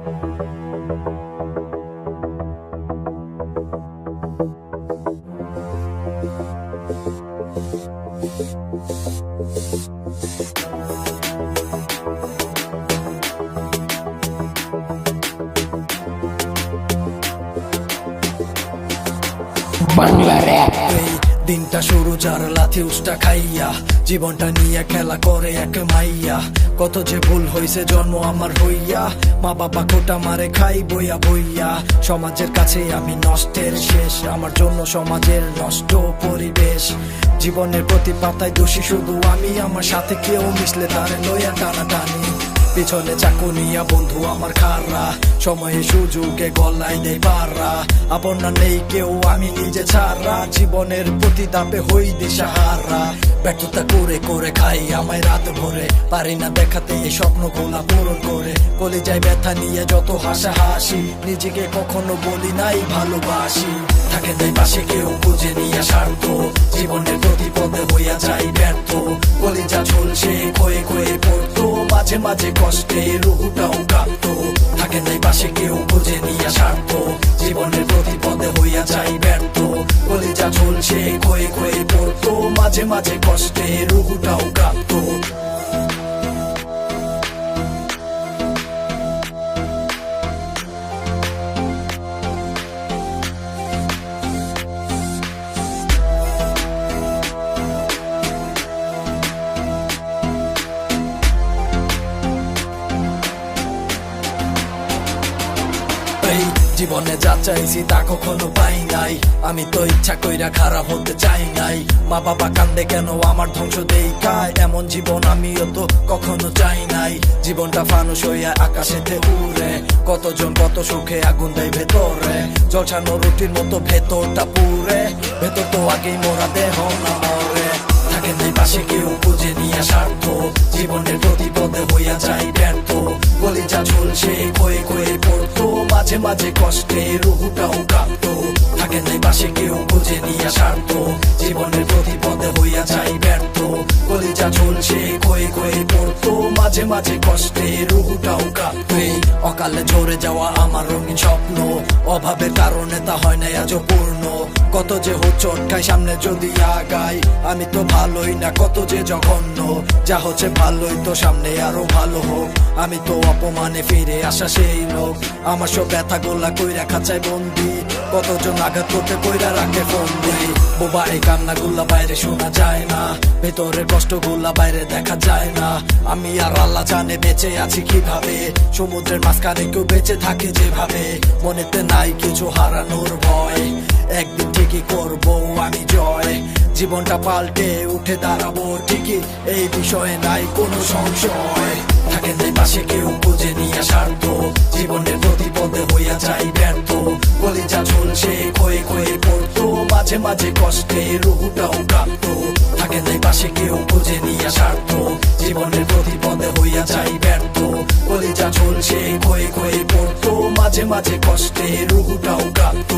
Bangla rap. দিনটা শুরু যার লাথি উষ্টা খাইয়া, জীবনটা নিয়ে খেলা করে এক মাইয়া। কত যে ভুল হইছে জন্ম আমার হইয়া, মা বাবা কোটা মারে খাই বইয়া বইয়া। সমাজের কাছে আমি নষ্টের শেষ, আমার জন্য সমাজের নষ্ট পরিবেশ। জীবনের প্রতি পাতায় দোষী শুধু আমি, আমার সাথে কেউ মিশলে তারে লইয়া টানাটানি। পিছনে চাকু নিয়া বন্ধু আমার খারা, সময়ে সুযোগে গলায় দেয় পারা। আপন না নেই কেউ, আমি নিজে ছাড়া, জীবনের প্রতি দাপে হই দিশাহারা। ব্যর্থতা করে করে খাই আমায় রাত ভরে, পারি না দেখাতে এই স্বপ্ন গোলা পূরণ করে। কলিজায় ব্যথা নিয়ে যত হাসাহাসি, নিজেকে কখনো বলি নাই ভালোবাসি। থাকে নাই পাশে কেউ বুঝে নিয়ে স্বার্থ, জীবনের প্রতি পদে হইয়া যাই ব্যর্থ। কলিজা ঝুলছে ক্ষয়ে ক্ষয়ে পড়তো, মাঝে মাঝে কষ্টে রুহুটাও কাঁপতো। থাকে নাই পাশে কেউ বুঝে নিয়ে স্বার্থ, জীবনের প্রতি পদে হইয়া যাই ব্যর্থ। কলিজা ঝুলছে ক্ষয়ে ক্ষয়ে পড়তো, মাঝে মাঝে কষ্টে রুহুটাও কাঁপতো। জীবনে যা চাইছি তা কখনো পাই নাই, আমি তো ইচ্ছা কইরা খারাপ হতে চাই নাই। মা বাবা কান্দে কেন আমার ধ্বংস দেখায়, এমন জীবন আমিও তো কখনো চাই নাই। জীবনটা ফানুস হইয়া আকাশেতে উড়ে, কতজন কত সুখে আগুন দেয় ভেতরে। জলছানো রুটির মতো ভেতরটা পুরে, ভেতর তো আগেই মোরা দেহ না মরে। থাকে নাই পাশে কেউ বুঝে নিয়ে স্বার্থ, জীবনের প্রতি পদে হইয়া যাই ব্যর্থ। কলিজা ঝুলছে ক্ষয়ে ক্ষয়ে পড়তো, মাঝে মাঝে কষ্টে রুহুটাও কাঁপতো। থাকে নাই পাশে কেউ বুঝে নিয়ে স্বার্থ, জীবনের প্রতি পদে হইয়া যাই ব্যর্থ। কলিজা ঝুলছে ক্ষয়ে ক্ষয়ে পড়তো, মাঝে মাঝে কষ্টে রুহুটাও কাঁপতো। অকালে ঝরে যাওয়া আমার রঙিন স্বপ্ন, অভাবের কারণে তা হয় নাই আজও পূর্ণ। কত যে হোঁচট খাই সামনে যদি আগাই, আমি তো ভালোই না কত যে জঘন্য। যা হচ্ছে ভালোই তো সামনে আরো ভালো হোক, আমি তো অপমানে ফিরে আসা সেই লোক। আমার সব ব্যথা গোলা কইরা খাঁচায় বন্দি, কতজন আঘাত করতে কইরা রাখে বন্দি। বোবা এই কান্না গুলা বাইরে শোনা যায় না, ভেতরের কষ্ট গুলা বাইরে দেখা যায় না। আমি আর আল্লাহ জানে বেঁচে আছি কিভাবে, সমুদ্রের মাঝখানে কেউ বেঁচে থাকে যেভাবে। মনেতে নাই কিছু হারানোর ভয়, একদিন ঠিকই করবো আমি জয়। জীবনটা পাল্টে উঠে দাঁড়াবো ঠিকই, এই বিষয়ে নাই কোনো সংশয়। থাকে নাই পাশে কেউ বুঝে নিয়ে স্বার্থ, জীবনের প্রতি পদে হইয়া যাই ব্যর্থ। কলিজা ঝুলছে ক্ষয়ে ক্ষয়ে পড়তো, মাঝে মাঝে কষ্টে রুহুটাও কাঁপতো। থাকে নাই পাশে কেউ বুঝে নিয়ে স্বার্থ, জীবনের প্রতি পদে হইয়া যাই ব্যর্থ। কলিজা ঝুলছে ক্ষয়ে ক্ষয়ে পড়তো, মাঝে মাঝে কষ্টে রুহুটাও কাঁপতো।